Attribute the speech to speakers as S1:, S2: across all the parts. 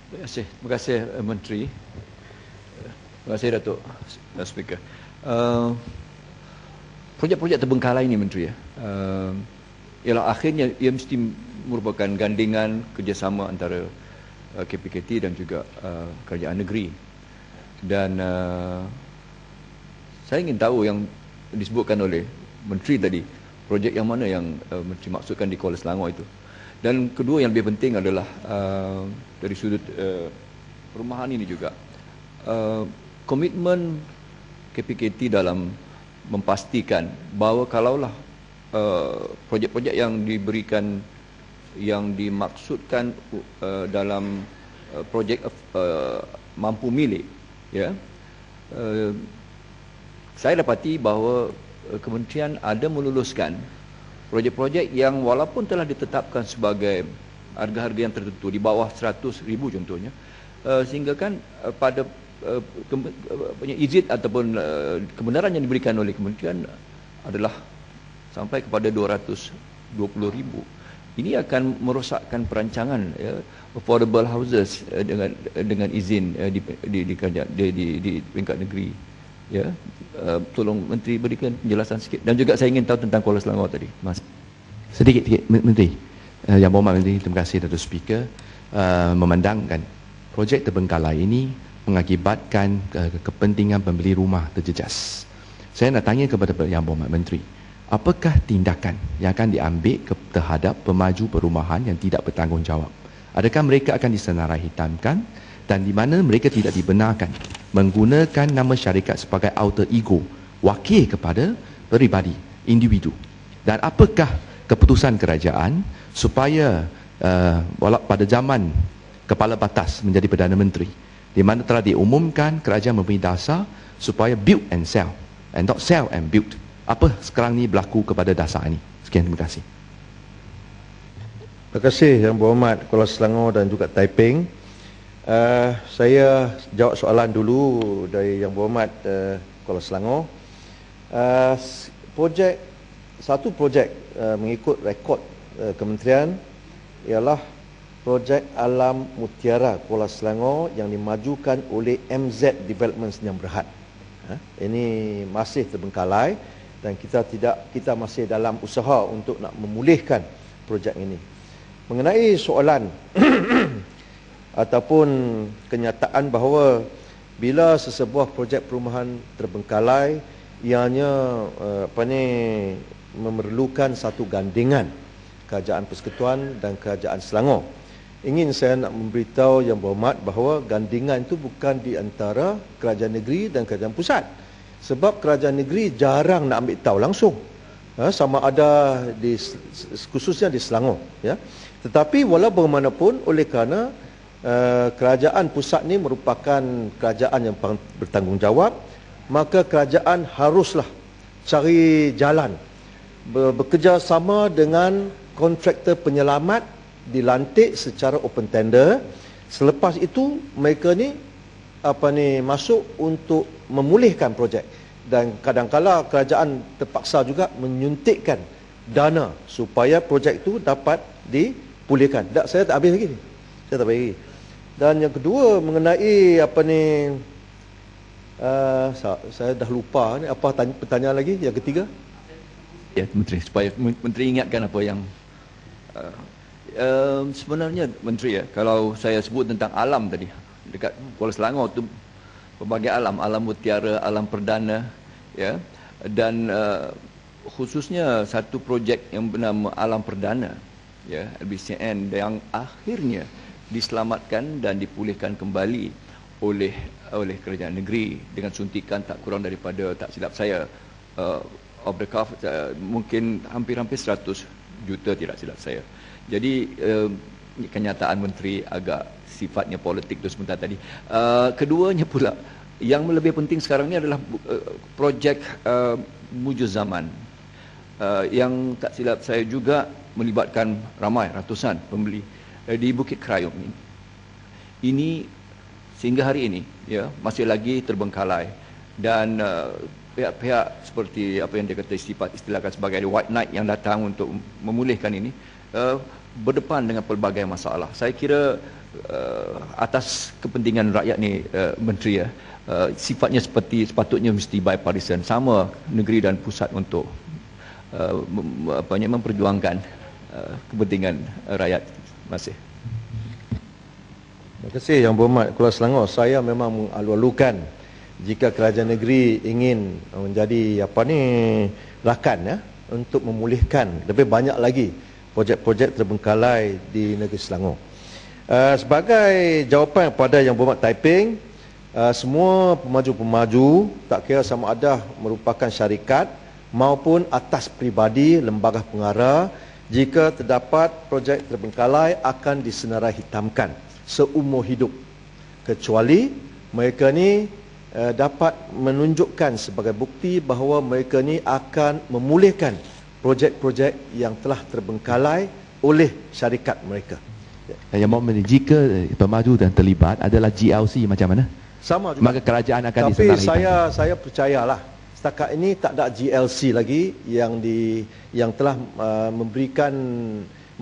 S1: Terima kasih Menteri. Terima kasih Datuk Speaker. Projek-projek terbengkalai ini Menteri ialah akhirnya ia mesti merupakan gandingan kerjasama antara KPKT dan juga kerajaan negeri. Dan saya ingin tahu yang disebutkan oleh Menteri tadi, projek yang mana yang Menteri maksudkan di Kuala Selangor itu. Dan kedua yang lebih penting adalah dari sudut perumahan ini juga, komitmen KPKT dalam memastikan bahawa kalaulah projek-projek yang diberikan, yang dimaksudkan dalam projek mampu milik, ya, saya dapati bahawa kementerian ada meluluskan projek-projek yang walaupun telah ditetapkan sebagai harga-harga yang tertentu di bawah 100,000 contohnya, sehingga kan pada izin ataupun kebenaran yang diberikan oleh kementerian adalah sampai kepada 220,000. Ini akan merosakkan perancangan, ya, affordable houses dengan izin di peringkat negeri. Ya, tolong Menteri berikan penjelasan sikit. Dan juga saya ingin tahu tentang Kuala Selangor tadi, Mas.
S2: Sedikit Menteri. Yang Berhormat Menteri, terima kasih Datuk Speaker. Memandangkan projek terbengkalai ini mengakibatkan kepentingan pembeli rumah terjejas. Saya nak tanya kepada Yang Berhormat Menteri, apakah tindakan yang akan diambil terhadap pemaju perumahan yang tidak bertanggungjawab? Adakah mereka akan disenarai hitamkan dan di mana mereka tidak dibenarkan menggunakan nama syarikat sebagai alter ego, wakil kepada peribadi, individu? Dan apakah keputusan kerajaan supaya pada zaman Kepala Batas menjadi Perdana Menteri, di mana telah diumumkan kerajaan memberi dasar supaya build and sell and not sell and build? Apa sekarang ni berlaku kepada dasar ini? Sekian, terima kasih.
S3: Terima kasih Yang Berhormat Kuala Selangor dan juga Taiping. Saya jawab soalan dulu dari Yang Berhormat Kuala Selangor. Satu projek mengikut rekod kementerian ialah projek Alam Mutiara Kuala Selangor yang dimajukan oleh MZ Development Senyum Berhad. Ini masih terbengkalai dan kita masih dalam usaha untuk nak memulihkan projek ini. Mengenai soalan ataupun kenyataan bahawa bila sesebuah projek perumahan terbengkalai, ianya memerlukan satu gandingan Kerajaan Persekutuan dan Kerajaan Selangor. Ingin saya nak memberitahu Yang Berhormat bahawa gandingan itu bukan di antara Kerajaan Negeri dan Kerajaan Pusat. Sebab Kerajaan Negeri jarang nak ambil tahu langsung, sama ada khususnya di Selangor, ya. Tetapi walau bagaimanapun, oleh kerana kerajaan pusat ni merupakan kerajaan yang bertanggungjawab, maka kerajaan haruslah cari jalan bekerjasama dengan kontraktor penyelamat, dilantik secara open tender. Selepas itu mereka ni masuk untuk memulihkan projek, dan kadang-kala kerajaan terpaksa juga menyuntikkan dana supaya projek itu dapat dipulihkan. Saya tak habis lagi ni. Saya tak habis lagi. Dan yang kedua mengenai saya dah lupa ni, apa pertanyaan lagi yang ketiga?
S1: Ya, Menteri, supaya Menteri ingatkan apa yang sebenarnya Menteri, ya, kalau saya sebut tentang alam tadi dekat Kuala Selangor tu, pelbagai alam, alam mutiara, alam perdana, ya, dan khususnya satu projek yang bernama Alam Perdana, ya, LBCN, yang akhirnya diselamatkan dan dipulihkan kembali oleh kerajaan negeri dengan suntikan tak kurang daripada, tak silap saya, off the cuff, mungkin hampir-hampir 100 juta, tidak silap saya. Jadi kenyataan Menteri agak sifatnya politik tu sebentar tadi. Keduanya pula, yang lebih penting sekarang ni adalah projek Mujur Zaman, yang tak silap saya juga melibatkan ramai, ratusan pembeli di Bukit Kerayung ini. Ini sehingga hari ini, ya, masih lagi terbengkalai, dan pihak-pihak seperti apa yang dia kata istilahkan sebagai white knight yang datang untuk memulihkan ini berdepan dengan pelbagai masalah. Saya kira atas kepentingan rakyat ni, Menteri, sifatnya sepatutnya mesti bipartisan, sama negeri dan pusat untuk memperjuangkan kepentingan rakyat. Terima kasih.
S3: Terima kasih Yang Berhormat Kuala Selangor. Saya memang mengalu-alukan jika kerajaan negeri ingin menjadi rakan untuk memulihkan lebih banyak lagi projek-projek terbengkalai di negeri Selangor. Sebagai jawapan kepada Yang Berhormat Taiping, semua pemaju-pemaju, tak kira sama ada merupakan syarikat maupun atas peribadi, lembaga pengarah, jika terdapat projek terbengkalai akan disenarai hitamkan seumur hidup, kecuali mereka ni dapat menunjukkan sebagai bukti bahawa mereka ni akan memulihkan projek-projek yang telah terbengkalai oleh syarikat mereka.
S2: Yang Berhormat, jika pemaju dan terlibat adalah GLC macam mana?
S3: Sama juga.
S2: Maka kerajaan akan
S3: Tapi
S2: disenarai hitamkan.
S3: saya percayalah, setakat ini tak ada GLC lagi yang telah memberikan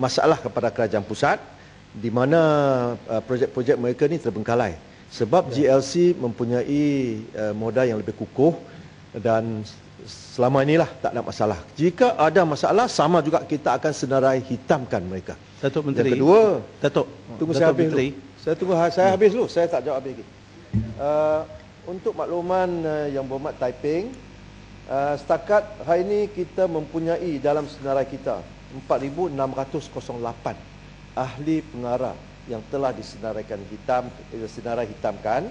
S3: masalah kepada kerajaan pusat, di mana projek-projek mereka ni terbengkalai. Sebab GLC mempunyai modal yang lebih kukuh dan selama inilah tak ada masalah. Jika ada masalah, sama juga kita akan senarai hitamkan mereka.
S4: Datuk Menteri.
S3: Yang kedua, tunggu saya habis
S4: Menteri.
S3: dulu. Saya habis dulu, saya tak jawab habis lagi. Untuk makluman Yang Berhormat Taiping, setakat hari ini kita mempunyai dalam senarai kita 4,608 ahli pengarah yang telah disenarai hitamkan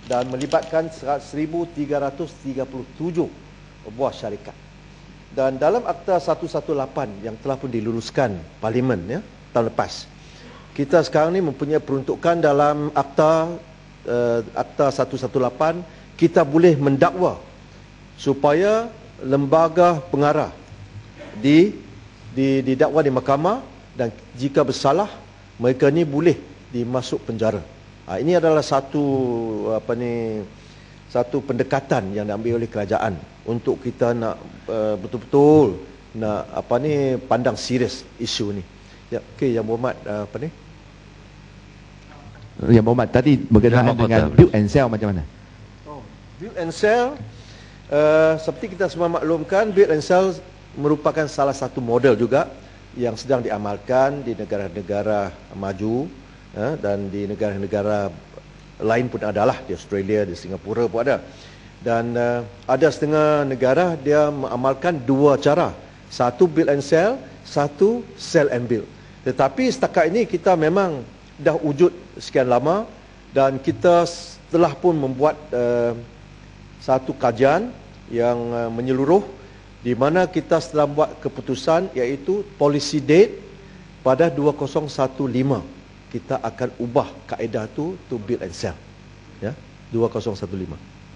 S3: dan melibatkan 1,337 buah syarikat. Dan dalam Akta 118 yang telah pun diluluskan Parlimen tahun lepas, kita sekarang ni mempunyai peruntukan dalam Akta 118, kita boleh mendakwa supaya lembaga pengarah didakwa di mahkamah, dan jika bersalah mereka ni boleh dimasuk penjara. Ini adalah satu pendekatan yang diambil oleh kerajaan untuk kita nak betul-betul nak pandang serius isu ni. Ya, okey Yang Berhormat
S2: Yang Berhormat, tadi berkenaan dengan build and sell macam mana?
S3: Build and sell, seperti kita semua maklumkan, build and sell merupakan salah satu model juga yang sedang diamalkan di negara-negara maju, dan di negara-negara lain pun adalah, di Australia, di Singapura pun ada. Dan ada setengah negara dia mengamalkan dua cara, satu build and sell, satu sell and build. Tetapi setakat ini kita memang dah wujud sekian lama, dan kita telah pun membuat satu kajian yang menyeluruh, di mana kita setelah buat keputusan iaitu policy date pada 2015 kita akan ubah kaedah tu to build and sell, 2015.